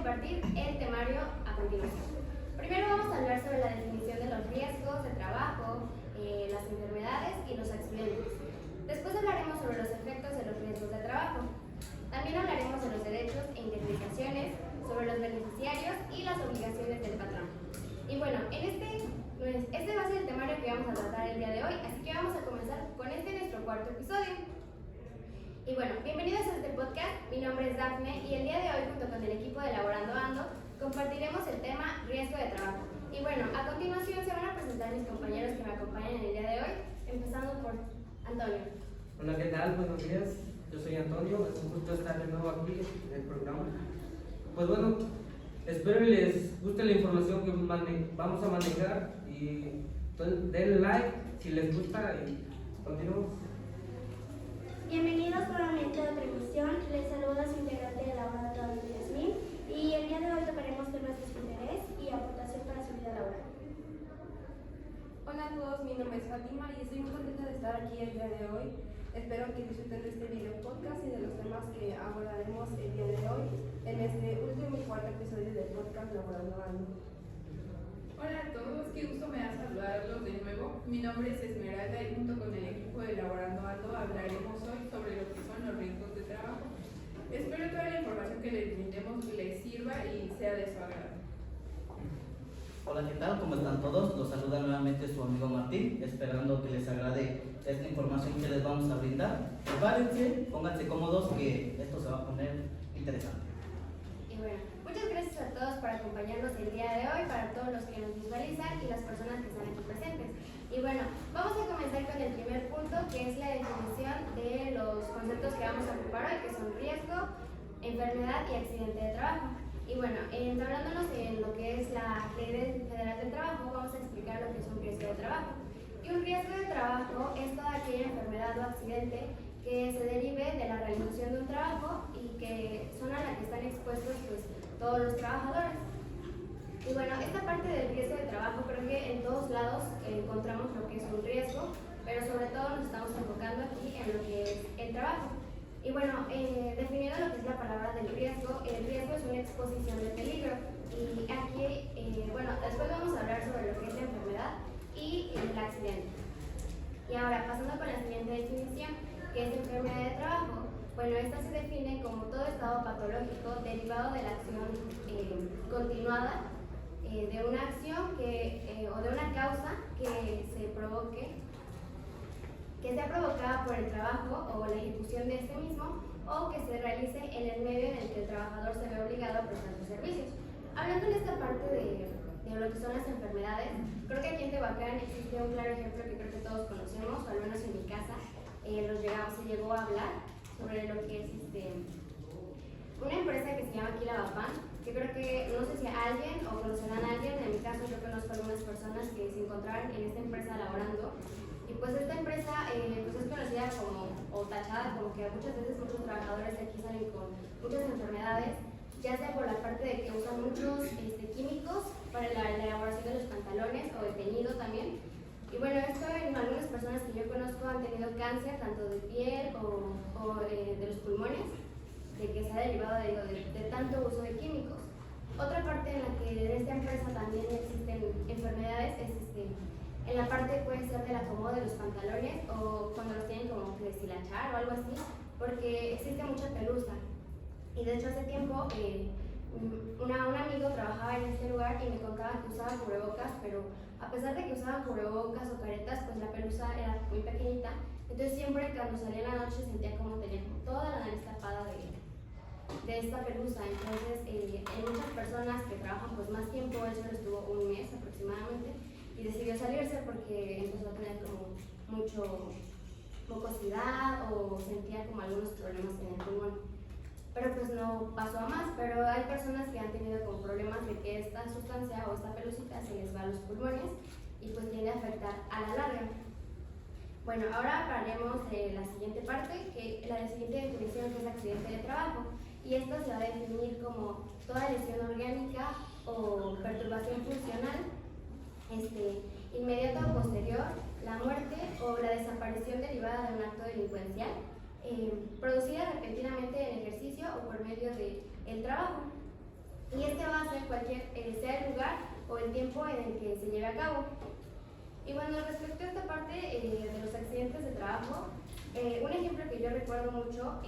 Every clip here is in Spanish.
compartir el temario a continuación. Primero vamos a hablar sobre la definición de los riesgos de trabajo, las enfermedades y los accidentes. Después hablaremos sobre los efectos de los riesgos de trabajo. También hablaremos de los derechos e indemnizaciones, sobre los beneficiarios y las obligaciones del patrón. Y bueno, este va a ser el temario que vamos a tratar el día de hoy, así que vamos a comenzar con nuestro cuarto episodio. Y bueno, bienvenidos a este podcast. Mi nombre es Dafne y el día de hoy, junto con el equipo de Elaborando Ando, compartiremos el tema riesgo de trabajo. Y bueno, a continuación se van a presentar mis compañeros que me acompañan en el día de hoy, empezando por Antonio. Hola, ¿qué tal? Buenos días. Yo soy Antonio, es un gusto estar de nuevo aquí en el programa. Pues bueno, espero que les guste la información que vamos a manejar y denle like si les gusta y continuamos. Bienvenidos nuevamente a otra emisión. Les saluda su integrante de Laboratorio Yasmín y el día de hoy tocaremos temas de su interés y aportación para su vida laboral. Hola a todos, mi nombre es Fátima y estoy muy contenta de estar aquí el día de hoy. Espero que disfruten de este video podcast y de los temas que abordaremos el día de hoy en este último y cuarto episodio del podcast Elaborando Ando. Hola a todos, qué gusto me da saludarlos de nuevo. Mi nombre es Esmeralda y junto con el equipo de Elaborando Ando hablaremos hoy sobre lo que son los riesgos de trabajo. Espero que toda la información que les brindemos les sirva y sea de su agrado. Hola, ¿qué tal? ¿Cómo están todos? Los saluda nuevamente su amigo Martín, esperando que les agrade esta información que les vamos a brindar. Prepárense, pónganse cómodos que esto se va a poner interesante. Y bueno, muchas gracias a todos por acompañarnos el día de hoy, para todos los que nos visualizan y las personas que están aquí presentes. Y bueno, vamos a comenzar con el primer punto, que es la definición de los conceptos que vamos a ocupar hoy, que son riesgo, enfermedad y accidente de trabajo. Y bueno, entablándonos en lo que es la Ley Federal del Trabajo, vamos a explicar lo que es un riesgo de trabajo. Y un riesgo de trabajo es toda aquella enfermedad o accidente que se derive de la realización de un trabajo y que son a la que están expuestos pues, todos los trabajadores. Y bueno, esta parte del riesgo de trabajo creo que en todos lados encontramos lo que es un riesgo, pero sobre todo nos estamos enfocando aquí en lo que es el trabajo. Y bueno, definiendo lo que es la palabra del riesgo, el riesgo es una exposición de peligro. Y aquí, bueno, después vamos a hablar sobre lo que es la enfermedad y el accidente. Y ahora, pasando con la siguiente definición, que es enfermedad de trabajo. Bueno, esta se define como todo estado patológico derivado de la acción continuada de una acción o de una causa que se provoque, que sea provocada por el trabajo o la ejecución de este mismo, o que se realice en el medio en el que el trabajador se ve obligado a prestar sus servicios. Hablando en esta parte de lo que son las enfermedades, creo que aquí en Tehuacán existe un claro ejemplo que creo que todos conocemos, o al menos en mi casa se llegó a hablar sobre lo que es una empresa que se llama aquí Lavapán, que creo que, no sé si alguien o conocerán a alguien, en mi caso yo conozco a algunas personas que se encontraban en esta empresa laborando. Y pues esta empresa pues es conocida como, o tachada como que muchas veces muchos trabajadores de aquí salen con muchas enfermedades, ya sea por la parte de que usan muchos químicos para la elaboración de los pantalones o de teñido también. Y bueno, esto en algunas personas que yo conozco han tenido cáncer, tanto de piel o de los pulmones, de que se ha derivado de tanto uso de químicos. Otra parte en la que en esta empresa también existen enfermedades es en la parte puede ser del acomodo de los pantalones o cuando los tienen como que deshilachar o algo así, porque existe mucha pelusa. Y de hecho hace tiempo un amigo trabajaba en este lugar y me contaba que usaba cubrebocas, pero a pesar de que usaban cubrebocas o caretas, pues la pelusa era muy pequeñita. Entonces siempre cuando salía en la noche sentía como tenía toda la nariz tapada de esta pelusa. Entonces hay muchas personas que trabajan pues más tiempo, él solo estuvo un mes aproximadamente, y decidió salirse porque empezó a tener como mucho mucosidad o sentía como algunos problemas en el pulmón. Pero pues no pasó a más, pero hay personas que han tenido como problemas de que esta sustancia o esta pelucita se les va a los pulmones y pues tiende a afectar a la larga. Bueno, ahora hablaremos de la siguiente parte, que la siguiente definición, que es accidente de trabajo, y esto se va a definir como toda lesión orgánica o perturbación funcional inmediata o posterior, la muerte o la desaparición derivada de un acto delincuencial producida repentinamente en ejercicio o por medio del trabajo. y este va a ser sea el lugar o el tiempo en el que se lleve a cabo. Y bueno, respecto a esta parte de los accidentes de trabajo, un ejemplo que yo recuerdo mucho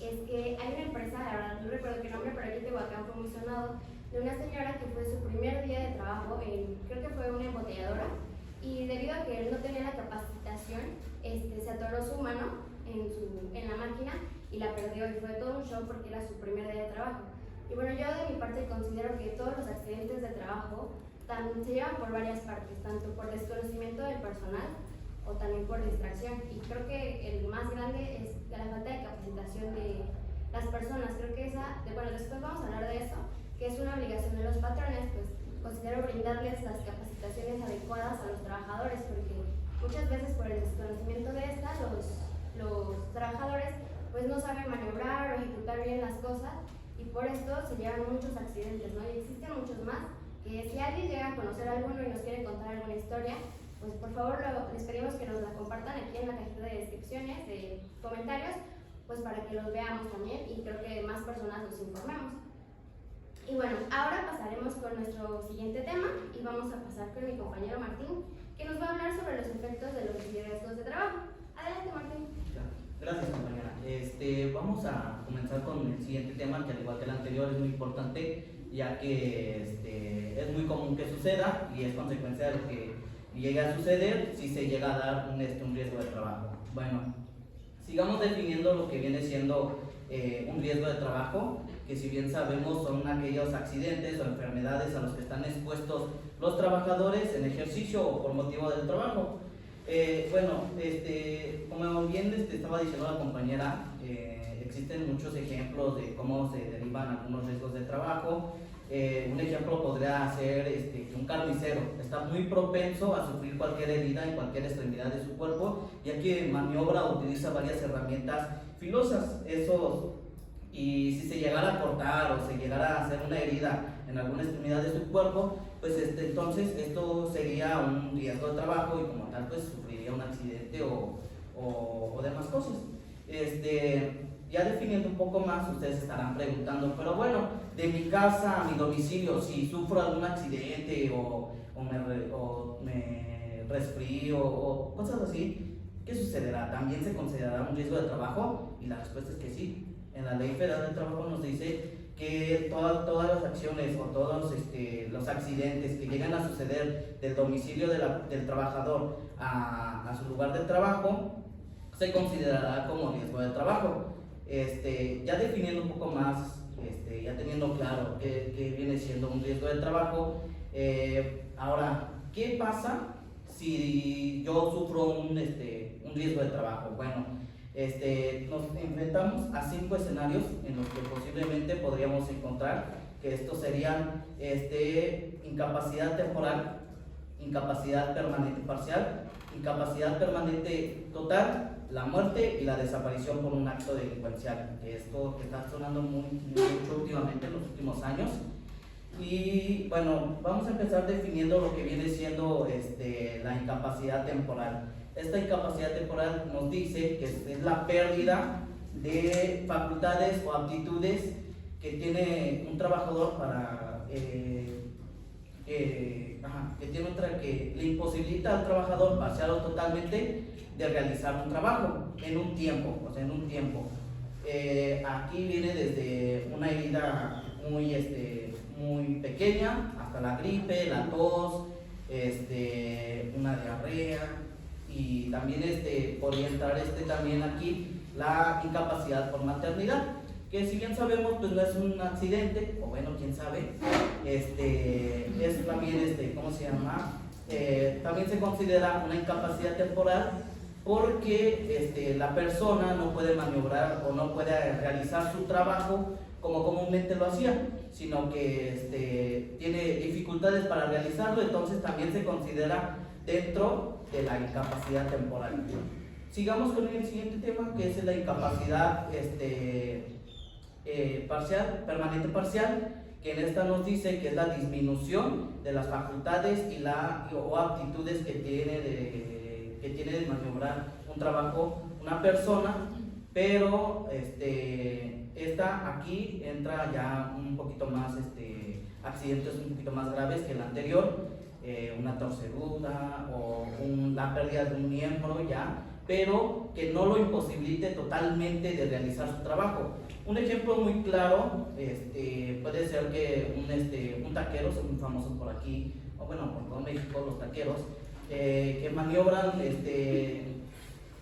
es que hay una empresa, la verdad no recuerdo qué nombre, pero aquí en Tehuacán fue muy sonado, de una señora que fue su primer día de trabajo, creo que fue una embotelladora, y debido a que él no tenía la capacitación, se atoró su mano en la máquina y la perdió, y fue todo un show porque era su primer día de trabajo. Y bueno, yo de mi parte considero que todos los accidentes de trabajo se llevan por varias partes, tanto por desconocimiento del personal o también por distracción. Y creo que el más grande es la falta de capacitación de las personas. Creo que después vamos a hablar de eso, que es una obligación de los patrones, pues considero brindarles las capacitaciones adecuadas a los trabajadores, porque muchas veces por el desconocimiento de los trabajadores pues no saben maniobrar o ejecutar bien las cosas, y por esto se llevan muchos accidentes, ¿no? Y existen muchos más, que si alguien llega a conocer alguno y nos quiere contar alguna historia, pues por favor les pedimos que nos la compartan aquí en la cajita de descripciones, de comentarios, pues para que los veamos también y creo que más personas nos informemos. Y bueno, ahora pasaremos con nuestro siguiente tema y vamos a pasar con mi compañero Martín, que nos va a hablar sobre los efectos de los riesgos de trabajo. Adelante, Martín. Gracias, compañera. Vamos a comenzar con el siguiente tema, que al igual que el anterior es muy importante, ya que es muy común que suceda y es consecuencia de lo que llega a suceder si se llega a dar un riesgo de trabajo. Bueno, sigamos definiendo lo que viene siendo un riesgo de trabajo, que si bien sabemos son aquellos accidentes o enfermedades a los que están expuestos los trabajadores en ejercicio o por motivo del trabajo. Como bien estaba diciendo la compañera, existen muchos ejemplos de cómo se derivan algunos riesgos de trabajo. Un ejemplo podría ser que un carnicero está muy propenso a sufrir cualquier herida en cualquier extremidad de su cuerpo, ya que maniobra o utiliza varias herramientas filosas. Y si se llegara a cortar o se llegara a hacer una herida en alguna extremidad de su cuerpo, pues entonces esto sería un riesgo de trabajo y como tal pues sufriría un accidente o demás cosas. Ya definiendo un poco más, ustedes estarán preguntando, pero bueno, de mi casa a mi domicilio, si sufro algún accidente o me resfrío o cosas así, ¿qué sucederá? ¿También se considerará un riesgo de trabajo? Y la respuesta es que sí. En la Ley Federal del Trabajo nos dice que todas las acciones o todos los accidentes que llegan a suceder del domicilio del trabajador a su lugar de trabajo se considerará como riesgo de trabajo. Ya definiendo un poco más, ya teniendo claro qué viene siendo un riesgo de trabajo, ahora, ¿qué pasa si yo sufro un riesgo de trabajo? Bueno, nos enfrentamos a 5 escenarios en los que posiblemente podríamos encontrar que estos serían incapacidad temporal, incapacidad permanente parcial, incapacidad permanente total, la muerte y la desaparición por un acto delincuencial, que esto que está sonando mucho últimamente en los últimos años. Y bueno, vamos a empezar definiendo lo que viene siendo la incapacidad temporal. Esta incapacidad temporal nos dice que es la pérdida de facultades o aptitudes que tiene un trabajador que le imposibilita al trabajador parcial o totalmente de realizar un trabajo en un tiempo, aquí viene desde una herida muy pequeña hasta la gripe, la tos, una diarrea, y también podría entrar también aquí la incapacidad por maternidad, que si bien sabemos pues no es un accidente, o bueno, quién sabe, es también ¿cómo se llama? También se considera una incapacidad temporal porque la persona no puede maniobrar o no puede realizar su trabajo como comúnmente lo hacía, sino que tiene dificultades para realizarlo, entonces también se considera dentro de la incapacidad temporal. Sigamos con el siguiente tema, que es la incapacidad permanente parcial, que en esta nos dice que es la disminución de las facultades o aptitudes que tiene de maniobrar un trabajo una persona, pero esta aquí entra ya un poquito más, accidentes un poquito más graves que el anterior, una torcedura o la pérdida de un miembro ya, pero que no lo imposibilite totalmente de realizar su trabajo. Un ejemplo muy claro puede ser que un taquero, son muy famosos por aquí, o bueno, por todo México, los taqueros, que maniobran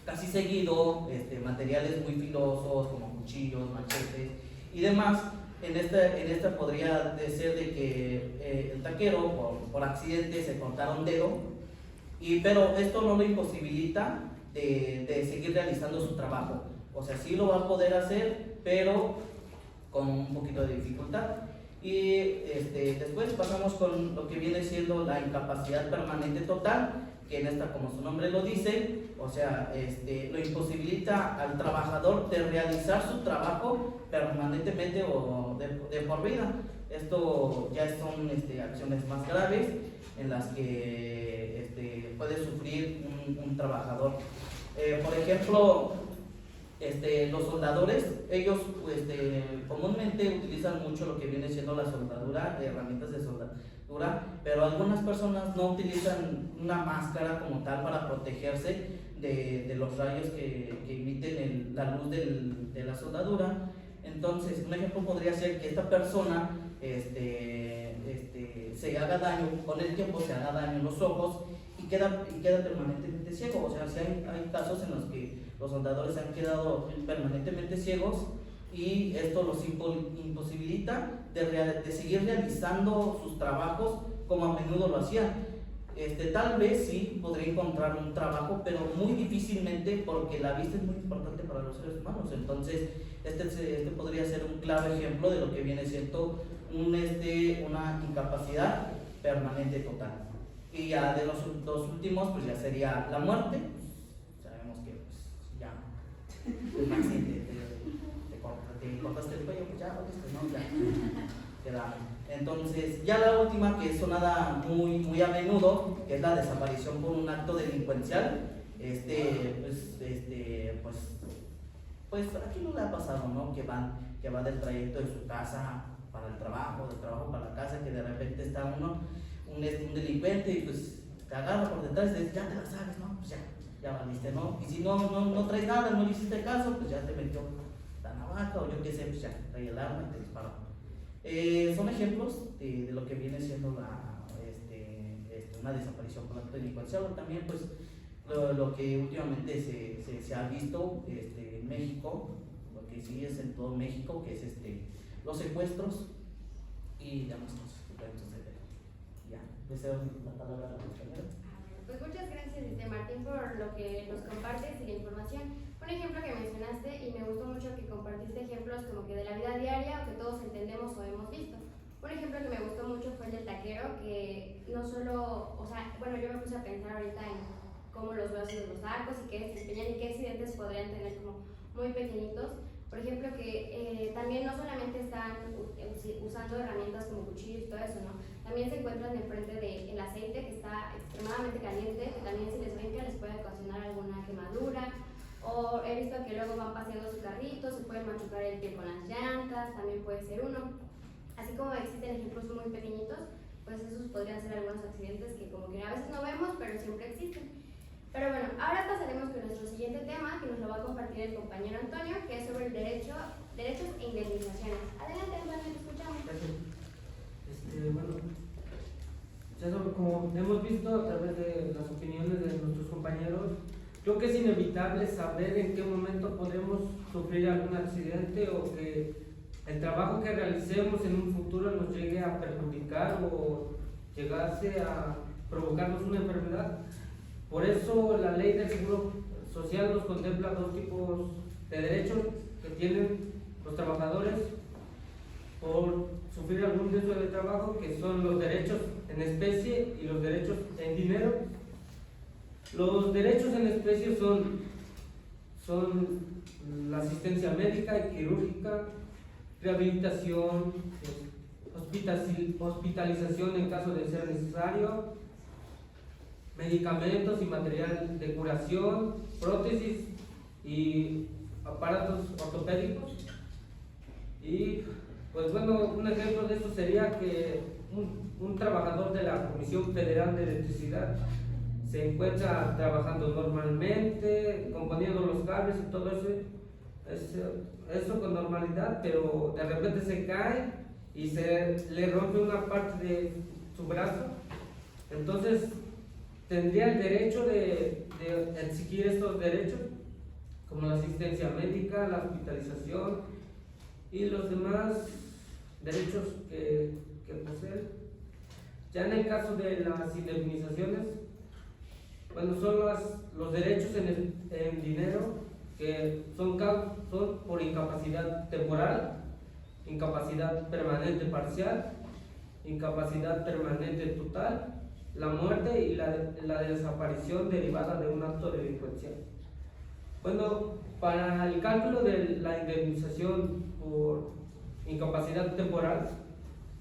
casi seguido materiales muy filosos como cuchillos, machetes y demás. En esta podría ser de que el taquero por accidente se cortara un dedo, pero esto no lo imposibilita de seguir realizando su trabajo. O sea, sí lo va a poder hacer, pero con un poquito de dificultad. Y después pasamos con lo que viene siendo la incapacidad permanente total, que en esta, como su nombre lo dice, o sea, lo imposibilita al trabajador de realizar su trabajo permanentemente o de por vida. Esto ya son acciones más graves en las que puede sufrir un trabajador. Por ejemplo, los soldadores, ellos comúnmente utilizan mucho lo que viene siendo la soldadura, herramientas de soldadura, pero algunas personas no utilizan una máscara como tal para protegerse de los rayos que emiten la luz de la soldadura. Entonces, un ejemplo podría ser que esta persona se haga daño, con el tiempo se haga daño en los ojos y queda permanentemente ciego. O sea, si hay casos en los que los soldadores han quedado permanentemente ciegos y esto los imposibilita de seguir realizando sus trabajos como a menudo lo hacían. Tal vez sí podría encontrar un trabajo, pero muy difícilmente, porque la vista es muy importante para los seres humanos. Entonces, este podría ser un claro ejemplo de lo que viene siendo una incapacidad permanente total. Y ya de los dos últimos, pues ya sería la muerte. Sabemos que pues, ya un accidente te cortaste el cuello, pues ya, ¿no? Ya queda. Entonces, ya la última, que es sonada muy a menudo, que es la desaparición por un acto delincuencial. Pues aquí no le ha pasado, ¿no? Que va del trayecto de su casa para el trabajo, del trabajo para la casa, que de repente está un delincuente y pues te agarra por detrás y dice, ya te la sabes, ¿no? Pues ya valiste, ¿no? Y si no traes nada, no le hiciste caso, pues ya te metió la navaja o yo qué sé, pues ya trae el arma y te disparó. Son ejemplos de lo que viene siendo una desaparición por acto delincuencial, o también pues lo que últimamente se ha visto en México, lo que sí es en todo México, que es los secuestros y demás cosas que pueden suceder. Ya, le cedo la palabra a la compañera. Pues muchas gracias, Martín, por lo que nos compartes y la información. Un ejemplo que mencionaste, y me gustó mucho que compartiste ejemplos como que de la vida diaria o que todos entendemos o hemos visto. Un ejemplo que me gustó mucho fue el del taquero, que no solo, o sea, bueno, yo me puse a pensar ahorita en cómo los veo haciendo los tacos y qué desempeñan y qué accidentes podrían tener como muy pequeñitos. Por ejemplo, que también no solamente están usando herramientas como cuchillos y todo eso, ¿no? También se encuentran enfrente del aceite que está extremadamente caliente, que también si les brinca les puede ocasionar alguna quemadura. O he visto que luego van paseando su carrito, se pueden machucar el pie con las llantas, también puede ser uno. Así como existen ejemplos muy pequeñitos, pues esos podrían ser algunos accidentes que como que a veces no vemos, pero siempre existen. Pero bueno, ahora pasaremos con nuestro siguiente tema, que nos lo va a compartir el compañero Antonio, que es sobre el derechos e indemnizaciones. Adelante, Antonio, te escuchamos. Gracias. Bueno, ya como hemos visto a través de las opiniones de nuestros compañeros, creo que es inevitable saber en qué momento podremos sufrir algún accidente o que el trabajo que realicemos en un futuro nos llegue a perjudicar o llegase a provocarnos una enfermedad. Por eso la ley del Seguro Social nos contempla dos tipos de derechos que tienen los trabajadores por sufrir algún riesgo de trabajo, que son los derechos en especie y los derechos en dinero. Los derechos en especie son la asistencia médica y quirúrgica, rehabilitación, hospitalización en caso de ser necesario, medicamentos y material de curación, prótesis y aparatos ortopédicos. Y pues bueno, un ejemplo de esto sería que un trabajador de la Comisión Federal de Electricidad se encuentra trabajando normalmente, componiendo los cables y todo eso con normalidad, pero de repente se cae y se le rompe una parte de su brazo. Entonces tendría el derecho de exigir estos derechos, como la asistencia médica, la hospitalización y los demás derechos que posee. Ya en el caso de las indemnizaciones, bueno, son los derechos en dinero que son por incapacidad temporal, incapacidad permanente parcial, incapacidad permanente total, la muerte y la desaparición derivada de un acto delincuencial. Bueno, para el cálculo de la indemnización por incapacidad temporal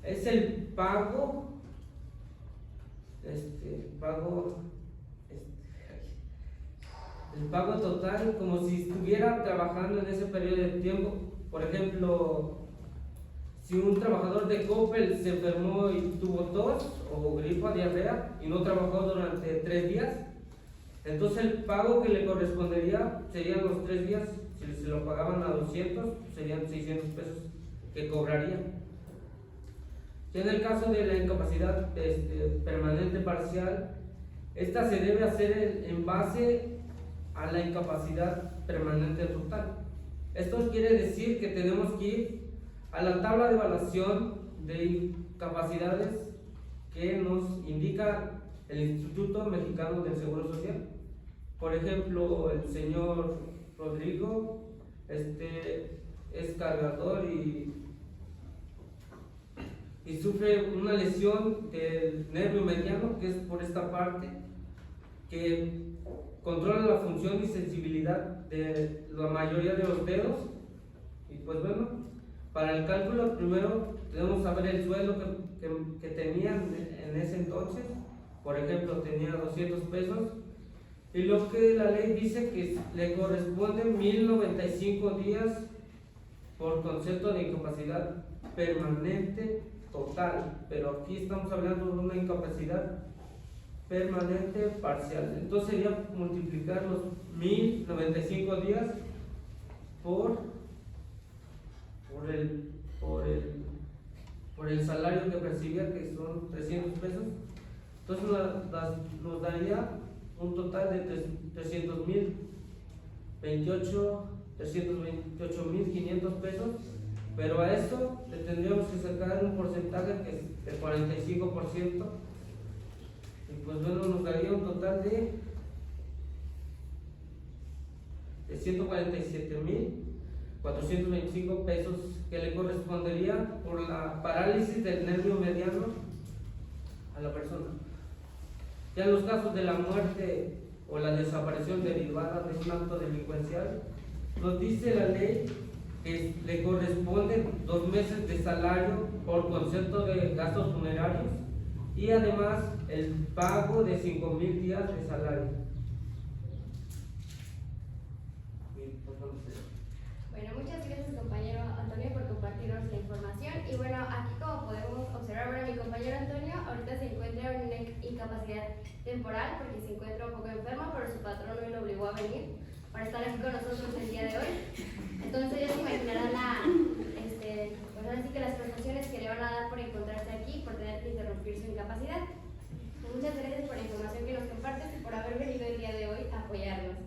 es el pago total, como si estuviera trabajando en ese periodo de tiempo. Por ejemplo, si un trabajador de Coppel se enfermó y tuvo tos o gripa, diarrea y no trabajó durante 3 días, entonces el pago que le correspondería serían los 3 días. Si se lo pagaban a 200, serían 600 pesos que cobraría. Y en el caso de la incapacidad permanente parcial, esta se debe hacer en base a la incapacidad permanente total. Esto quiere decir que tenemos que ir a la tabla de evaluación de incapacidades que nos indica el Instituto Mexicano del Seguro Social. Por ejemplo, el señor Rodrigo es cargador y sufre una lesión del nervio mediano, que es por esta parte, que controla la función y sensibilidad de la mayoría de los dedos. Y pues bueno, para el cálculo primero debemos saber el sueldo que tenían en ese entonces. Por ejemplo, tenía 200 pesos y lo que la ley dice que le corresponden 1095 días por concepto de incapacidad permanente total, pero aquí estamos hablando de una incapacidad permanente parcial. Entonces sería multiplicar los 1095 días por el salario que percibía, que son 300 pesos. Entonces nos daría un total de 328.500 pesos, pero a eso le tendríamos que sacar un porcentaje que es el 45%, y pues bueno, nos daría un total de 147.425 pesos que le correspondería por la parálisis del nervio mediano a la persona. Ya en los casos de la muerte o la desaparición derivada de un acto delincuencial, nos dice la ley que le corresponden 2 meses de salario por concepto de gastos funerarios y además el pago de 5,000 días de salario. Bueno, muchas gracias compañero Antonio por compartirnos la información. Y bueno, aquí como podemos observar, bueno, mi compañero Antonio ahorita se encuentra en una incapacidad temporal porque se encuentra un poco enfermo, pero su patrón hoy lo obligó a venir para estar aquí con nosotros el día de hoy. Entonces ya se imaginarán pues ahora sí que las prestaciones que le van a dar por encontrarse aquí, por tener que interrumpir su incapacidad. Muchas gracias por la información que nos compartes y por haber venido el día de hoy a apoyarnos.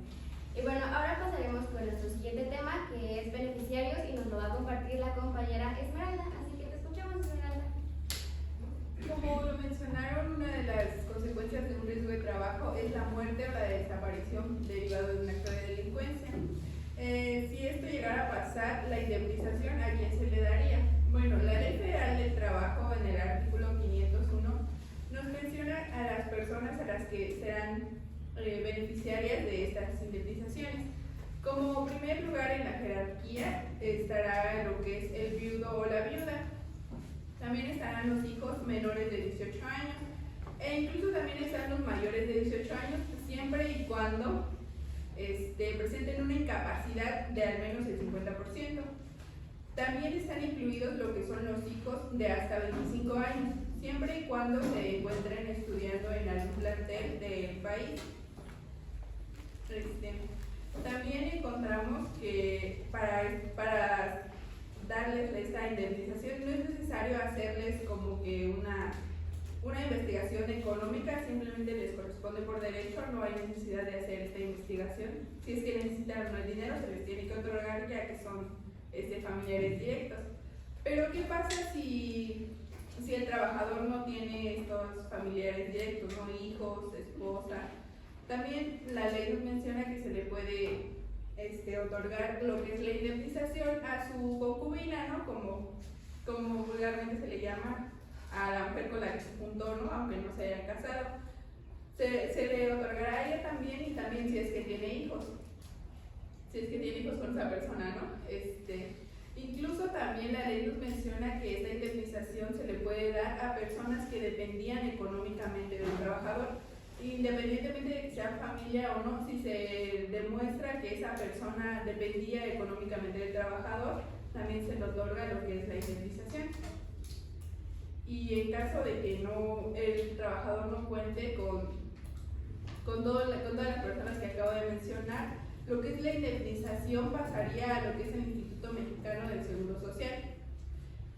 Y bueno, ahora pasaremos con nuestro siguiente tema, que es beneficiarios, y nos lo va a compartir la compañera Esmeralda. Así que te escuchamos, Esmeralda. Como lo mencionaron, una de las consecuencias de un riesgo de trabajo es la muerte o la desaparición derivada de un acto de delincuencia. Si esto llegara a pasar, la indemnización, ¿a quién se le daría? Bueno, la Ley Federal del Trabajo, en el artículo 501, nos menciona a las personas a las que serán beneficiarias de estas indemnizaciones. Como primer lugar en la jerarquía estará lo que es el viudo o la viuda. También estarán los hijos menores de 18 años e incluso también están los mayores de 18 años, siempre y cuando presenten una incapacidad de al menos el 50%. También están incluidos lo que son los hijos de hasta 25 años, siempre y cuando se encuentren estudiando en algún plantel del país. También encontramos que para darles esta indemnización no es necesario hacerles como que una investigación económica, simplemente les corresponde por derecho, no hay necesidad de hacer esta investigación. Si es que necesitan el dinero, se les tiene que otorgar ya que son familiares directos. Pero ¿qué pasa si el trabajador no tiene estos familiares directos, no hijos, esposa? También la ley nos menciona que se le puede otorgar lo que es la indemnización a su concubina, ¿no? Como vulgarmente se le llama a la mujer con la que se juntó, ¿no? Aunque no se hayan casado. Se le otorgará a ella también, y también si es que tiene hijos. Si es que tiene hijos con esa persona, ¿no? Incluso también la ley nos menciona que esta indemnización se le puede dar a personas que dependían económicamente del trabajador. Independientemente de que sea familia o no, si se demuestra que esa persona dependía económicamente del trabajador, también se le otorga lo que es la indemnización. Y en caso de que el trabajador no cuente con todas las personas que acabo de mencionar, lo que es la indemnización pasaría a lo que es el Instituto Mexicano del Seguro Social.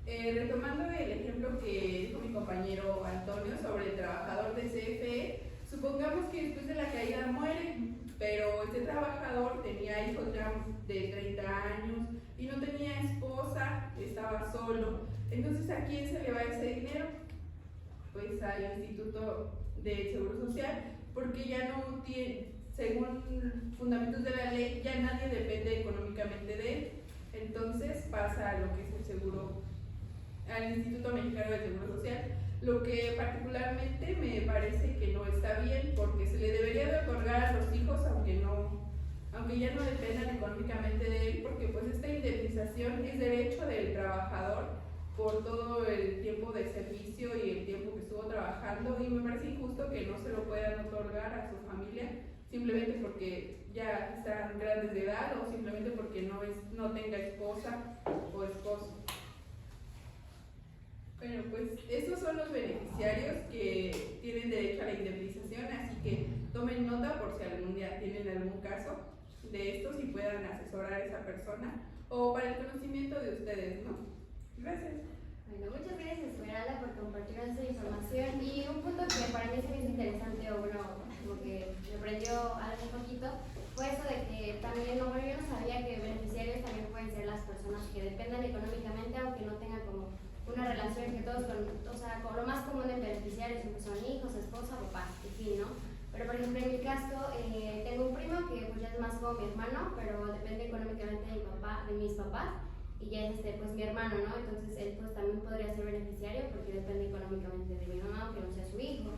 Retomando el ejemplo que dijo mi compañero Antonio sobre el trabajador de CFE, supongamos que después de la caída muere, pero este trabajador tenía hijos ya de 30 años y no tenía esposa, estaba solo. Entonces, ¿a quién se le va ese dinero? Pues al Instituto de Seguro Social, porque ya no tiene, según fundamentos de la ley, ya nadie depende económicamente de él. Entonces pasa a lo que es el seguro, al Instituto Mexicano del Seguro Social, lo que particularmente me parece que no está bien, porque se le debería de otorgar a los hijos aunque ya no dependan económicamente de él, porque pues esta indemnización es derecho del trabajador por todo el tiempo de servicio y el tiempo que estuvo trabajando, y me parece injusto que no se lo puedan otorgar a su familia simplemente porque ya están grandes de edad o simplemente porque no tenga esposa o esposo. Bueno, pues estos son los beneficiarios que tienen derecho a la indemnización, así que tomen nota por si algún día tienen algún caso de estos y puedan asesorar a esa persona, o para el conocimiento de ustedes, ¿no? Gracias. Bueno, muchas gracias Esmeralda por compartirnos esta información, y un punto que para mí se me hizo interesante, o bueno, como que me prendió algo un poquito, fue eso de que también, yo no sabía que beneficiarios también pueden ser las personas que dependan económicamente aunque no tengan como una relación, que todos con lo más común en beneficiarios siempre son hijos, esposa, papá, en fin, ¿no? Pero por ejemplo en mi caso tengo un primo que pues ya es más como mi hermano, pero depende económicamente de mis papás, y ya es pues mi hermano, ¿no? Entonces él pues también podría ser beneficiario porque depende económicamente de mi mamá, aunque no sea su hijo.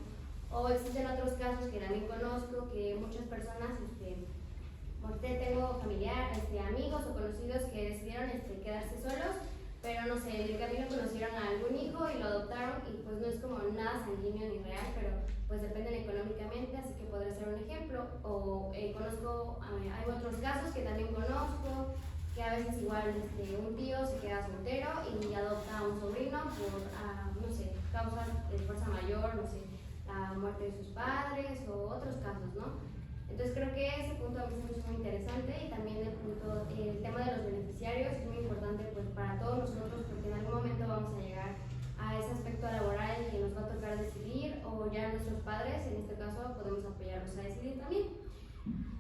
O existen otros casos que también conozco, que muchas personas, tengo amigos o conocidos que decidieron quedarse solos, pero no sé, en el camino conocieron a algún hijo y lo adoptaron, y pues no es como nada sanguíneo ni real, pero pues dependen económicamente, así que podría ser un ejemplo. O conozco, hay otros casos que también conozco, que a veces igual un tío se queda soltero y adopta a un sobrino por, no sé, causas de fuerza mayor, no sé, la muerte de sus padres o otros casos, ¿no? Entonces creo que ese punto a mí se me hizo muy interesante, y también el tema de los beneficiarios es muy importante pues para todos nosotros, porque en algún momento vamos a llegar a ese aspecto laboral en que nos va a tocar decidir, o ya nuestros padres, en este caso, podemos apoyarlos a decidir también.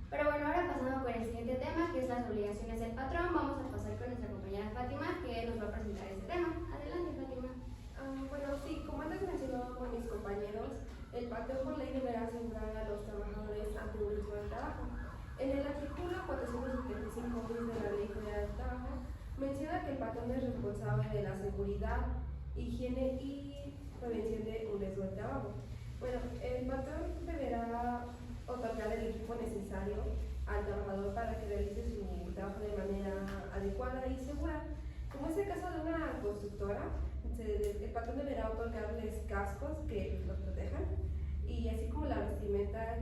Pero bueno, ahora pasando con el siguiente tema, que es las obligaciones del patrón, vamos a pasar con nuestra compañera Fátima, que nos va a presentar este tema. Adelante, Fátima. Bueno, sí, como antes mencionado por mis compañeros, el patrón por ley deberá asegurar a los trabajadores ante un riesgo de trabajo. En el artículo 475 bis de la Ley Federal del Trabajo menciona que el patrón es responsable de la seguridad, higiene y prevención de un riesgo de trabajo. Bueno, el patrón deberá otorgar el equipo necesario al trabajador para que realice su trabajo de manera adecuada y segura. Como es el caso de una constructora, el patrón deberá otorgarles cascos que los protejan, y así como la vestimenta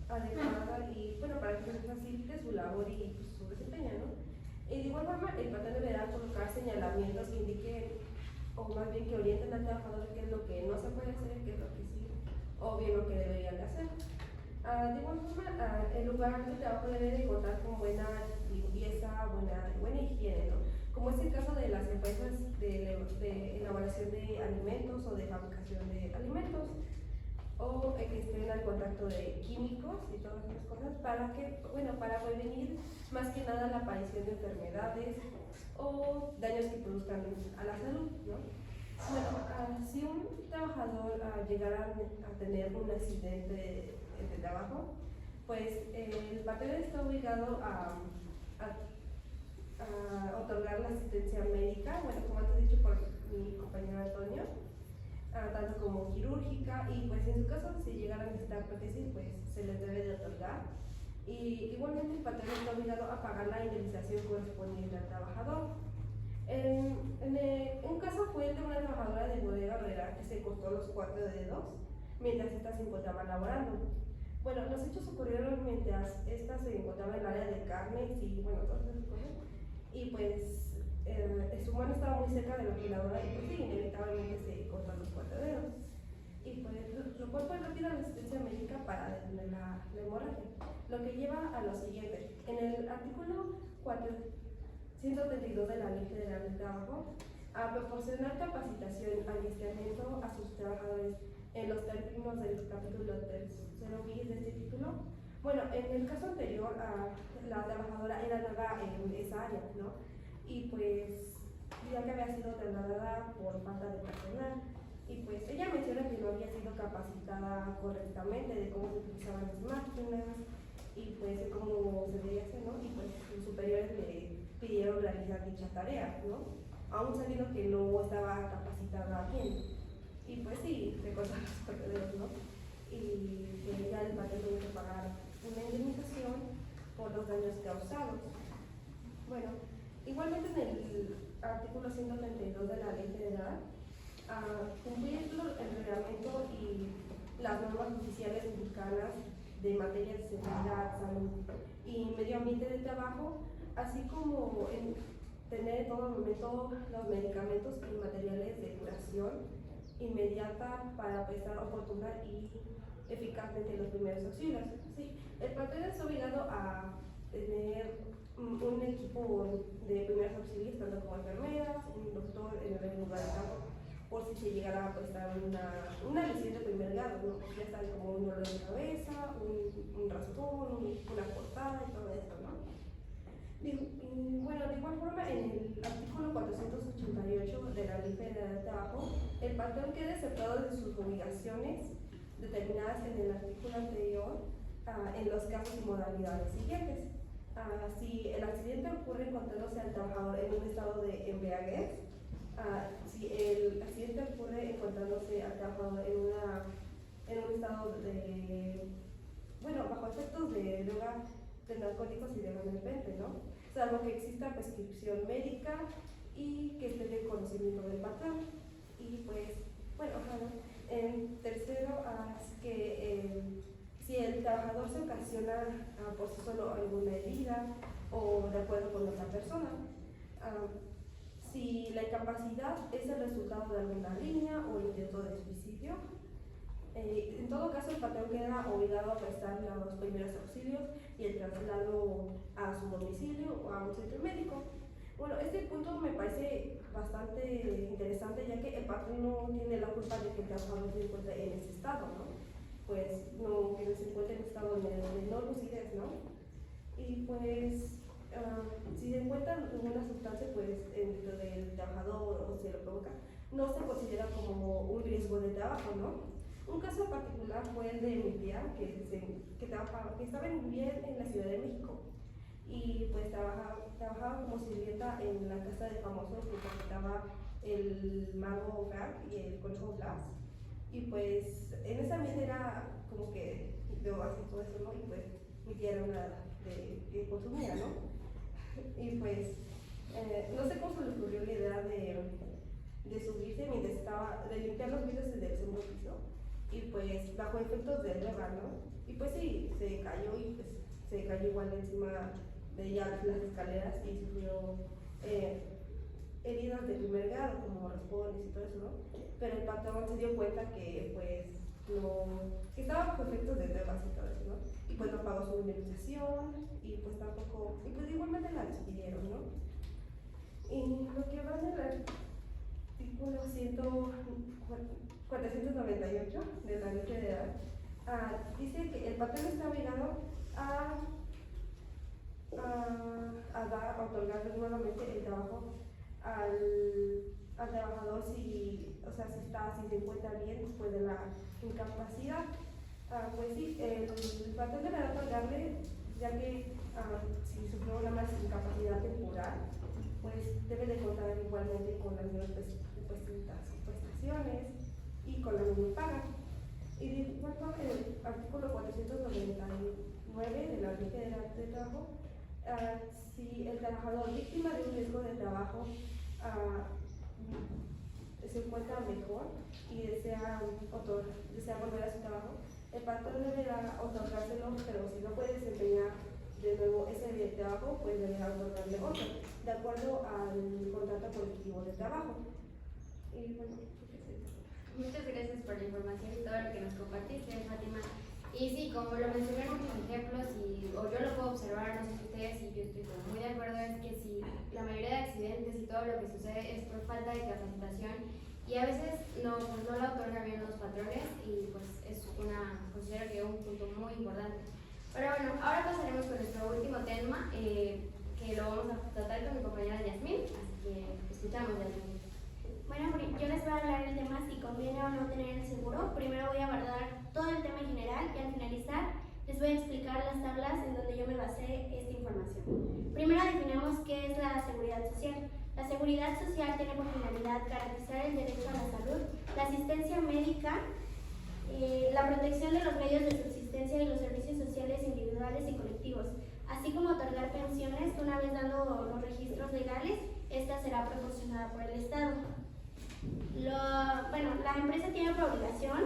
adecuada y bueno, para que se facilite su labor y pues, su desempeño, ¿no? Y de igual forma, el patrón deberá colocar señalamientos que indiquen, o más bien que orienten al trabajador qué es lo que no se puede hacer, qué es lo que sí, o bien lo que deberían de hacer. De igual forma, el lugar de trabajo debe de contar con buena limpieza, buena higiene, ¿no? Como es el caso de las empresas de elaboración de alimentos o de fabricación de alimentos, o que estén al contacto de químicos y todas esas cosas para prevenir más que nada la aparición de enfermedades o daños que produzcan a la salud, ¿no? Bueno, si un trabajador llegara a tener un accidente de trabajo, pues el patrón está obligado a otorgar la asistencia médica, bueno, como antes dicho por mi compañero Antonio, tanto como quirúrgica, y pues en su caso si llegan a necesitar prótesis pues se les debe de otorgar, y igualmente el patrón está obligado a pagar la indemnización correspondiente al trabajador. Un caso fue el de una trabajadora de bodega horrera que se cortó los 4 dedos mientras ésta se encontraba laborando. Bueno, los hechos ocurrieron mientras ésta se encontraba en el área de carnes y bueno, todas esas cosas, y pues su mano estaba muy cerca de la afiladora y pues sí, inevitablemente se cortó los 4 dedos. Y pues lo cual fue rápida la asistencia médica para detener la hemorragia, lo que lleva a lo siguiente. En el artículo 432 de la Ley Federal del Trabajo, a proporcionar capacitación, adiestramiento a sus trabajadores en los términos del capítulo 3 bis de este título. Bueno, en el caso anterior, la trabajadora era nueva en esa área, ¿no? Y pues, ya que había sido trasladada por falta de personal, y pues ella menciona que no había sido capacitada correctamente de cómo se utilizaban las máquinas y pues de cómo se debía hacer, ¿no? Y pues sus superiores le pidieron realizar dicha tarea, ¿no? Aún sabiendo que no estaba capacitada bien. Y pues sí, se cortaron los 4 dedos, ¿no? Y que ya el patrón tuvo que pagar una indemnización por los daños causados. Bueno, igualmente en el artículo 132 de la Ley Federal, cumplir el reglamento y las normas oficiales mexicanas de materia de seguridad, salud y medio ambiente de trabajo, así como en tener en todo momento los medicamentos y materiales de curación inmediata para prestar oportuna y eficazmente los primeros auxilios. Sí, el patrón es obligado a tener un equipo de primeros auxilios, tanto como enfermeras, un doctor en el lugar de trabajo, por si se llegara a prestar una lesión de primer grado, ¿no? Ya saben, como un dolor de cabeza, un raspón, una cortada y todo esto, ¿no? Y bueno, de igual forma, en el artículo 488 de la Ley Federal del Trabajo, el patrón queda exceptuado de sus obligaciones determinadas en el artículo anterior en los casos y modalidades siguientes. Si el accidente ocurre encontrándose al trabajador en un estado de embriaguez, si el accidente ocurre encontrándose al trabajador en un estado bajo efectos de droga, de narcóticos y de repente, ¿no? Salvo que exista prescripción médica y que esté de conocimiento del patrón. Y pues, bueno, en tercero, si el trabajador se ocasiona por sí solo alguna herida o de acuerdo con otra persona, si la incapacidad es el resultado de alguna riña o intento de suicidio, en todo caso el patrón queda obligado a prestar los primeros auxilios y el traslado a su domicilio o a un centro médico. Bueno, este punto me parece bastante interesante, ya que el patrón no tiene la culpa de que el trabajador se encuentre en ese estado, ¿no? Pues no, que se encuentre en un estado de no lucidez, ¿no? Y pues si se encuentra alguna sustancia pues dentro del trabajador o se lo provoca, no se considera como un riesgo de trabajo, ¿no? Un caso particular fue el de mi tía, que estaba vivía en la Ciudad de México y pues trabajaba como sirvienta en la casa de famosos que interpretaba el mago Gag y el conejo Blas. Y pues en esa mesa era como que drogas y todo eso, ¿no? Y pues mi tía era una que consumía, ¿no? Y pues no sé cómo se le ocurrió la idea de subirse mientras de limpiar los vidrios del segundo piso y pues bajo efectos de droga, ¿no? y pues sí, se cayó y pues se cayó igual encima de ella las escaleras y sufrió heridas de primer grado como raspones y todo eso, ¿no? Pero el patrón se dio cuenta que pues que estaba bajo efectos de drogas y todo eso, ¿no? Y pues no pagó su indemnización y pues tampoco, y pues igualmente la despidieron, ¿no? Y lo que va en el artículo 498 de la Ley Federal dice que el patrón está obligado a otorgarle nuevamente el trabajo al trabajador si se encuentra bien después de la incapacidad. Pues sí, el patrón deberá otorgarle, ya que si sufrió una más incapacidad temporal, pues debe de contar igualmente con las mismas prestaciones y con la misma paga. Y de igual forma, en el artículo 499 de la Ley Federal de Trabajo, si el trabajador víctima de un riesgo de trabajo se encuentra mejor y desea volver a su trabajo, el patrón deberá otorgárselo, pero si no puede desempeñar de nuevo ese trabajo, pues deberá otorgarle otro, de acuerdo al contrato colectivo de trabajo. Y bueno, Muchas gracias por la información y todo lo que nos compartiste, Fátima. Y sí, como lo mencioné en muchos ejemplos, o yo lo puedo observar, no sé si ustedes, y yo estoy muy de acuerdo, es que si la mayoría de accidentes y todo lo que sucede es por falta de capacitación y a veces no la otorgan bien los patrones y pues considero que es un punto muy importante. Pero bueno, ahora pasaremos con nuestro último tema, que lo vamos a tratar con mi compañera Yasmín, así que escuchamos, Yasmín. Bueno, yo les voy a hablar del tema si conviene o no tener el seguro. Primero voy a abordar todo el tema en general y al finalizar les voy a explicar las tablas en donde yo me basé esta información. Primero definimos qué es la seguridad social. La seguridad social tiene por finalidad garantizar el derecho a la salud, la asistencia médica, la protección de los medios de subsistencia y los servicios sociales individuales y colectivos, así como otorgar pensiones que una vez dando los registros legales, esta será proporcionada por el Estado. La empresa tiene por obligación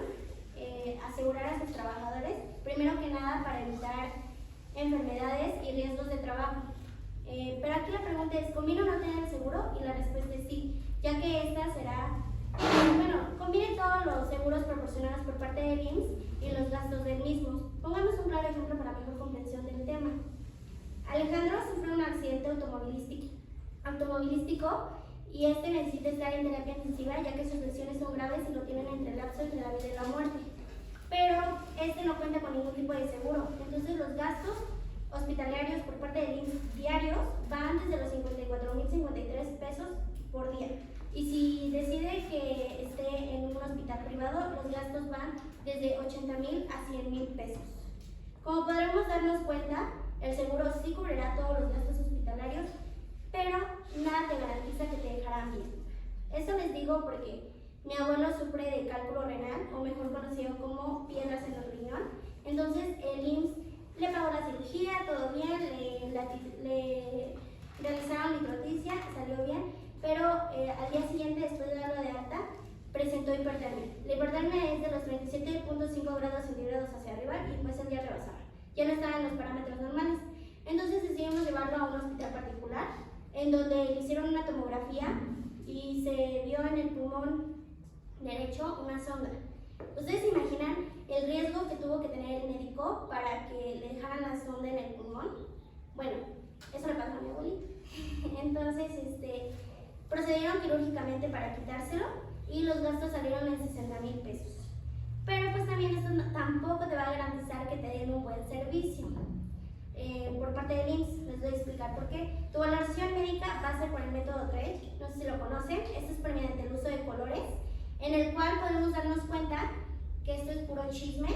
asegurar a sus trabajadores, primero que nada para evitar enfermedades y riesgos de trabajo. Pero aquí la pregunta es, ¿conviene o no tener el seguro? Y la respuesta es sí, ya que esta será, conviene todos los seguros proporcionados por parte del IMSS y los gastos del mismo. Pongamos un claro ejemplo para mejor comprensión del tema. Alejandro sufre un accidente automovilístico y necesita estar en terapia intensiva ya que sus lesiones son graves y lo tienen entre el lapso entre la vida y la muerte. Pero no cuenta con ningún tipo de seguro, entonces los gastos hospitalarios por parte del IMSS diarios van desde los 54.053 pesos por día. Y si decide que esté en un hospital privado, los gastos van desde 80.000 a 100.000 pesos. Como podremos darnos cuenta, el seguro sí cubrirá todos los gastos hospitalarios, pero nada te garantiza que te dejarán bien. Esto les digo porque mi abuelo sufre de cálculo renal, o mejor conocido como piedras en el riñón. Entonces el IMSS le pagó la cirugía, todo bien, le realizaron lipotripsia, salió bien, pero al día siguiente, después de darlo de alta, presentó hipertermia. La hipertermia es de los 37.5 grados centígrados hacia arriba y pues el día rebasaba. Ya no estaba en los parámetros normales. Entonces decidimos llevarlo a un hospital particular, en donde le hicieron una tomografía y se vio en el pulmón derecho una sonda. ¿Ustedes se imaginan el riesgo que tuvo que tener el médico para que le dejaran la sonda en el pulmón? Bueno, eso le pasó a mi abuelito. Entonces, procedieron quirúrgicamente para quitárselo y los gastos salieron en 60.000 pesos. Pero pues también esto tampoco te va a garantizar que te den un buen servicio. Por parte del IMSS, les voy a explicar por qué. Tu valoración médica va a ser por el método TRECH, no sé si lo conocen. Esto es por mediante el uso de colores, en el cual podemos darnos cuenta que esto es puro chisme.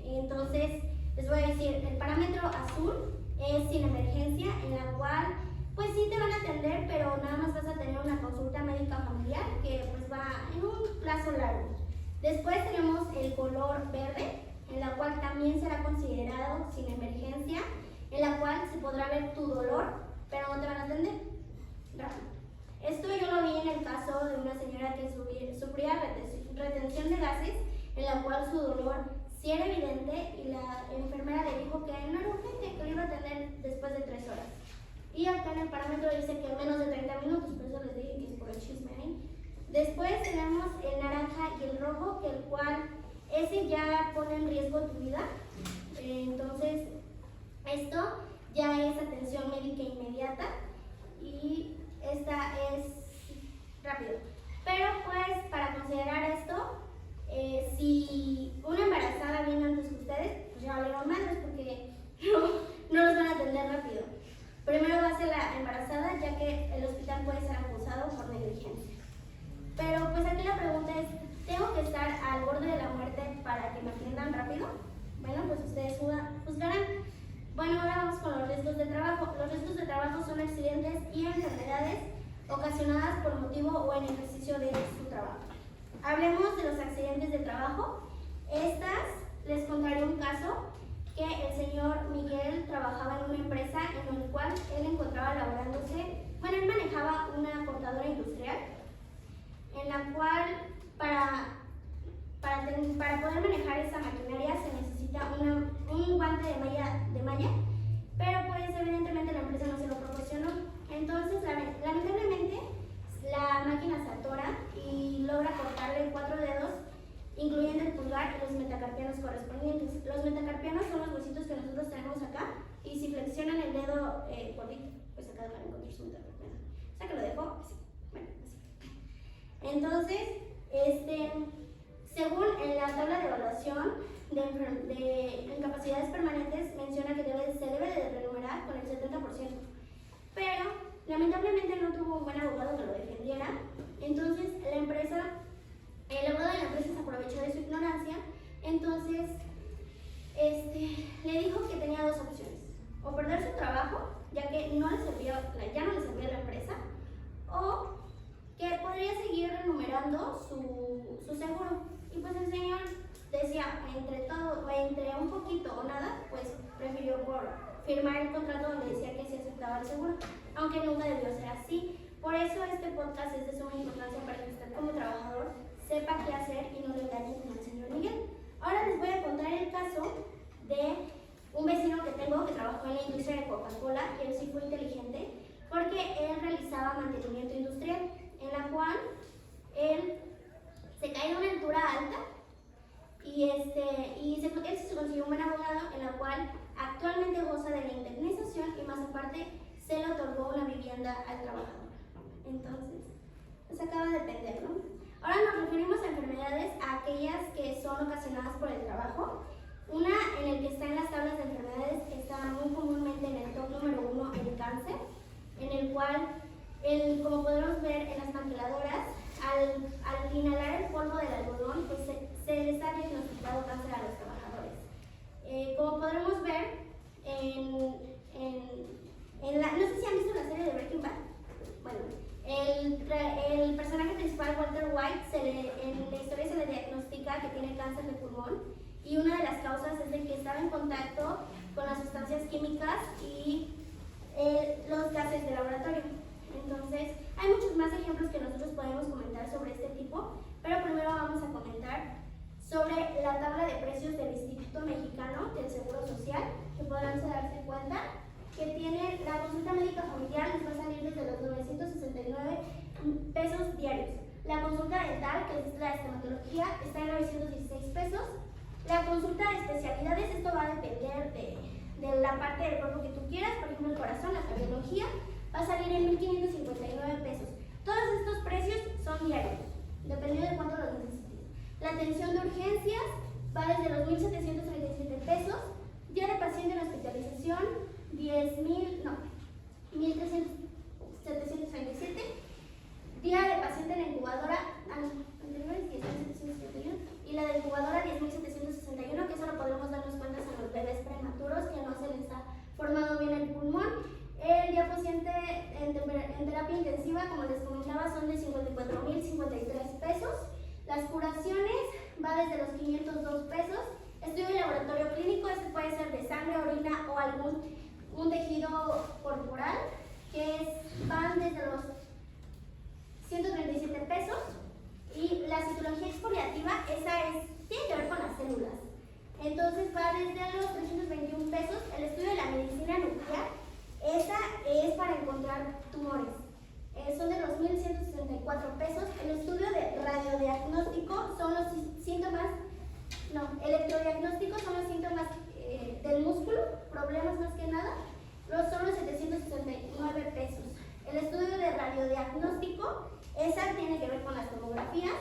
Entonces, les voy a decir, el parámetro azul es sin emergencia, en la cual, pues sí te van a atender, pero nada más vas a tener una consulta médica familiar que pues va en un plazo largo. Después tenemos el color verde, en la cual también será considerado sin emergencia, en la cual se podrá ver tu dolor, pero no te van a atender. Esto yo lo vi en el caso de una señora que sufría retención de gases, en la cual su dolor si era evidente y la enfermera le dijo que no era urgente, que lo iba a atender después de 3 horas. Y acá en el parámetro dice que menos de 30 minutos, por eso les dije que es por el chisme ahí. Después tenemos el naranja y el rojo, que el cual ese ya pone en riesgo tu vida. Entonces, esto ya es atención médica inmediata y esta es rápido. Pero pues para considerar esto, si una embarazada viene antes que ustedes, pues ya valieron madres porque no los van a atender rápido. Primero va a ser la embarazada, ya que el hospital puede ser acusado por negligencia. Pero pues aquí la pregunta es, ¿tengo que estar al borde de la muerte para que me atiendan rápido? Bueno, pues ustedes juzgarán. Bueno, ahora vamos con los riesgos de trabajo. Los riesgos de trabajo son accidentes y enfermedades ocasionadas por motivo o en ejercicio de su trabajo. Hablemos de los accidentes de trabajo. Les contaré un caso que el señor Miguel trabajaba en una empresa en la cual él encontraba laborándose, bueno, él manejaba una cortadora industrial, en la cual para poder manejar esa maquinaria se necesita un guante de malla, pero pues evidentemente la empresa no se lo proporcionó. Entonces, lamentablemente, la máquina se atora y logra cortarle 4 dedos, incluyendo el pulgar y los metacarpianos correspondientes. Los metacarpianos son los huesitos que nosotros tenemos acá, y si flexionan el dedo gordito, pues acá van a encontrar su metacarpiano. O sea que lo dejo así. Bueno, así. Entonces, según en la tabla de evaluación de incapacidades permanentes, menciona que se debe de renumerar con el 70%. Pero, lamentablemente no tuvo un buen abogado que lo defendiera. Entonces, el abogado de la empresa se aprovechó de su ignorancia. Entonces, le dijo que tenía 2 opciones: o perder su trabajo, ya que ya no le servía a la empresa, o que podría seguir renumerando su seguro. Y pues el señor decía, entre un poquito o nada, pues prefirió firmar el contrato donde decía que se aceptaba el seguro, aunque nunca debió ser así. Por eso este podcast es de suma importancia para que usted como trabajador sepa qué hacer y no lo engañe como el señor Miguel. Ahora les voy a contar el caso de un vecino que tengo que trabajó en la industria de Coca-Cola, y él sí fue inteligente porque él realizaba mantenimiento industrial, en la cual él se cae de una altura alta y él se consiguió un buen abogado, en la cual actualmente goza de la indemnización y más aparte se le otorgó una vivienda al trabajador. Entonces, pues acaba de depender, ¿no? Ahora nos referimos a enfermedades, a aquellas que son ocasionadas por el trabajo. Una en el que está en las tablas de enfermedades está muy comúnmente en el top número 1, el cáncer, en el cual, como podemos ver en las maquiladoras, al inhalar el polvo del algodón, pues se les está diagnosticado cáncer a los trabajadores. Como podremos ver no sé si han visto la serie de Breaking Bad. Bueno, el personaje principal, Walter White, en la historia se le diagnostica que tiene cáncer de pulmón, y una de las causas es de que estaba en contacto con las sustancias químicas y los gases de laboratorio. Entonces, hay muchos más ejemplos que nosotros podemos comentar sobre este tipo, pero primero vamos a comentar sobre la tabla de precios del Instituto Mexicano del Seguro Social, que podrán darse cuenta que tiene la consulta médica familiar, les va a salir desde los 969 pesos diarios. La consulta dental, que es la estomatología, está en 916 pesos. La consulta de especialidades, esto va a depender de la parte del cuerpo que tú quieras, por ejemplo el corazón, la cardiología, va a salir en 1,559 pesos. Todos estos precios son diarios, dependiendo de cuánto los necesites. La atención de urgencias va desde los 1,737 pesos. Día de paciente en hospitalización, 1,737. Día de paciente en la incubadora, anteriores 10,771. Y la de incubadora 10,761, que eso lo podemos darnos cuenta en los bebés prematuros que no se les ha formado bien el pulmón. El día paciente en terapia intensiva, como les comentaba, son de 54,053 pesos. Las curaciones va desde los 502 pesos. Estudio de laboratorio clínico, este puede ser de sangre, orina o un tejido corporal, van desde los 137 pesos. Y la citología exfoliativa, tiene que ver con las células. desde los 321 pesos. El estudio de la medicina nuclear, esa es para encontrar tumores. Son de los 1.164 pesos. El estudio de radiodiagnóstico son los síntomas, electrodiagnóstico son los síntomas del músculo, problemas más que nada, son los 769 pesos. El estudio de radiodiagnóstico, esa tiene que ver con las tomografías.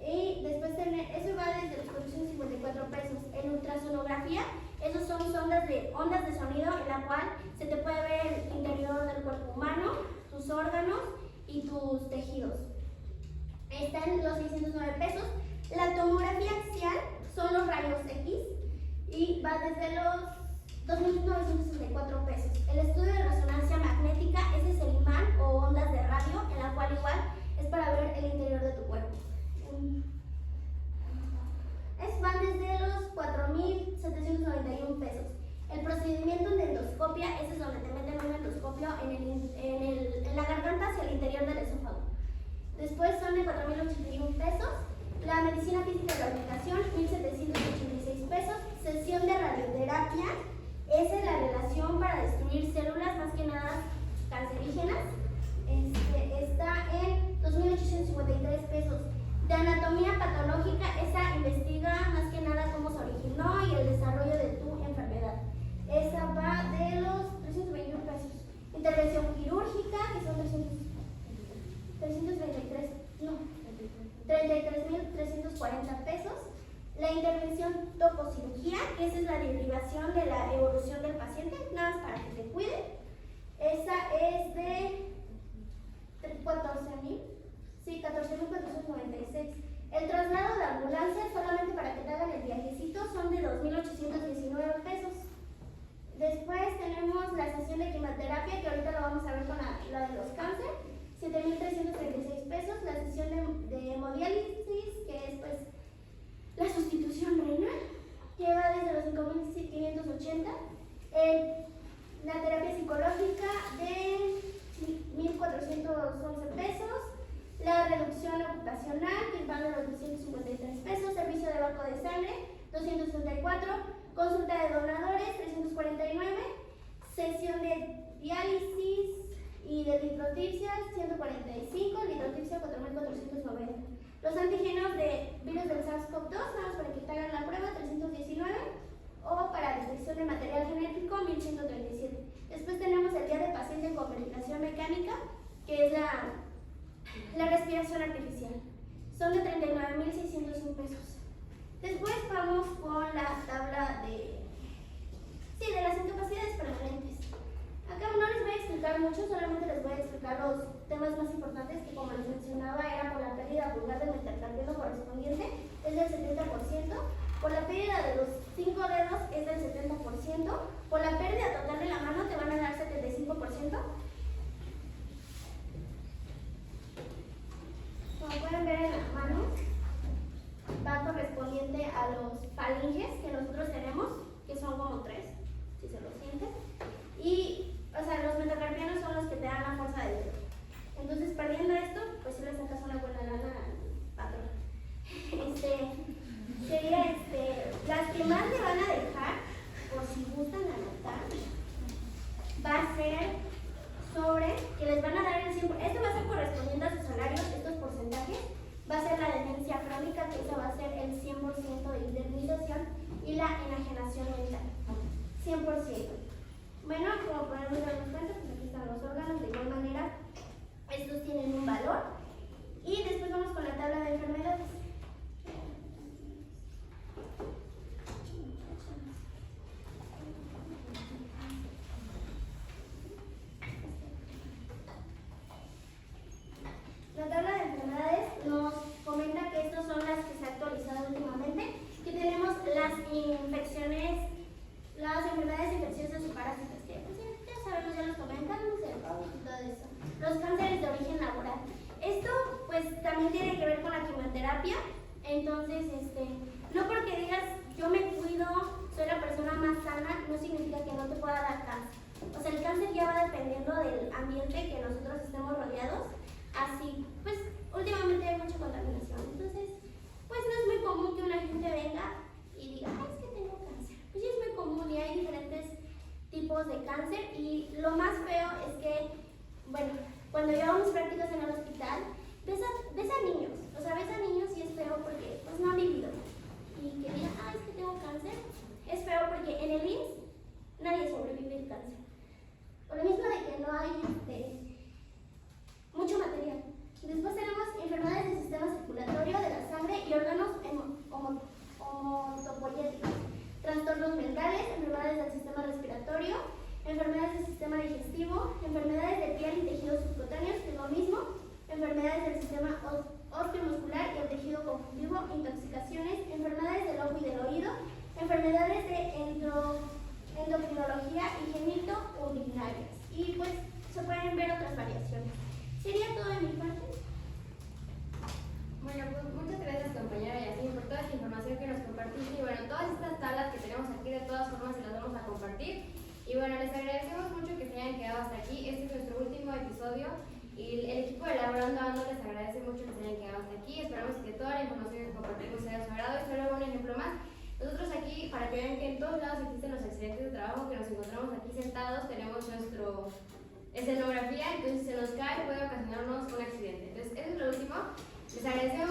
Y después eso va desde los 454 pesos. En ultrasonografía, esos son ondas de sonido en la cual se te puede ver el interior del cuerpo humano, tus órganos y tus tejidos. Están los 609 pesos. La tomografía axial son los rayos X y va desde los 2.964 pesos. El estudio de resonancia magnética, ese es el imán o ondas de radio, en la cual igual es para ver el interior de tu cuerpo. Van desde los 4.791 pesos. El procedimiento de endoscopia, ese es donde te meten un endoscopio en la garganta hacia el interior del esófago. Después son de 4.081 pesos. La medicina física y la aplicación, 1.786 pesos. Sesión de radioterapia, esa es la relación para destruir células, más que nada cancerígenas. Está en 2.853 pesos. De anatomía patológica, esa investiga más que nada cómo se originó y el desarrollo de tu enfermedad. Esa va de los 321 pesos. Intervención quirúrgica, que son 33.340 pesos. La intervención tococirugía, que esa es la derivación de la evolución del paciente, nada más para que te cuide. Esa es de 14.496. El traslado de ambulancia, solamente para que te hagan el viajecito, son de 2.819 pesos. Después tenemos la sesión de quimioterapia, que ahorita lo vamos a ver con la de los cáncer, 7.336 pesos. La sesión de hemodiálisis, que es pues la sustitución renal, que va desde los 5.580. La terapia psicológica de 1.411 pesos. La reducción ocupacional, que va de los 253 pesos. Servicio de banco de sangre, 264. Consulta de donadores, 349. Sesión de diálisis y de litrotipsia, 145. Litrotipsia, 4.490. Los antígenos de virus del SARS-CoV-2, nada más para que te hagan la prueba, 319. O para detección de material genético, 1.137. Después tenemos el día de paciente con ventilación mecánica, que es la respiración artificial. Son de 39.601 pesos. Después vamos con la tabla de las incapacidades permanentes. Acá no les voy a explicar mucho, solamente les voy a explicar los temas más importantes, que como les mencionaba era por la pérdida vulgar del metacarpiano correspondiente, es del 70%, por la pérdida de los 5 dedos es del 70%, por la pérdida total de la mano te van a dar 75%. Como pueden ver en las manos, va correspondiente a los falinges que nosotros tenemos, que son como 3, si se lo sienten. Y, los metacarpianos son los que te dan la fuerza del dedo. Entonces, perdiendo esto, pues si le sacas una buena lana al patrón. Las que más le van a dejar, por si gustan anotar, va a ser sobre, que les van a dar el 100%, esto va a ser correspondiente a sus salarios, estos porcentajes, va a ser la demencia crónica, que eso va a ser el 100% de indemnización, y la enajenación mental, 100%. Bueno, como podemos darnos cuenta, pues aquí están los órganos, de igual manera, estos tienen un valor. Y después vamos con la tabla de enfermedades. La tabla de enfermedades nos comenta que estas son las que se han actualizado últimamente, que tenemos las infecciones, las enfermedades infecciosas y parásitas, que pues, ya sabemos, ya los comentamos, el COVID y todo eso. Los cánceres de origen laboral. Esto pues también tiene que ver con la quimioterapia, entonces no porque digas yo me cuido, soy la persona más sana, no significa que no te pueda dar cáncer. O sea, el cáncer ya va dependiendo del ambiente que nosotros estemos rodeados. Así, pues últimamente hay mucha contaminación, entonces pues no es muy común que una gente venga y diga, ay, es que tengo cáncer. Pues Bueno, pues muchas gracias compañera Yasmin por toda esta información que nos compartiste y bueno, todas estas tablas que tenemos aquí de todas formas se las vamos a compartir y bueno, les agradecemos mucho que se hayan quedado hasta aquí, este es nuestro último episodio y el equipo de Elaborando Ando les agradece mucho que se hayan quedado hasta aquí, esperamos que toda la información que compartimos sea de su agrado y solo un ejemplo más. Nosotros aquí, para que vean que en todos lados existen los accidentes de trabajo, que nos encontramos aquí sentados, tenemos nuestro escenografía, entonces si se nos cae puede ocasionarnos un accidente. Entonces, eso es lo último. Les agradecemos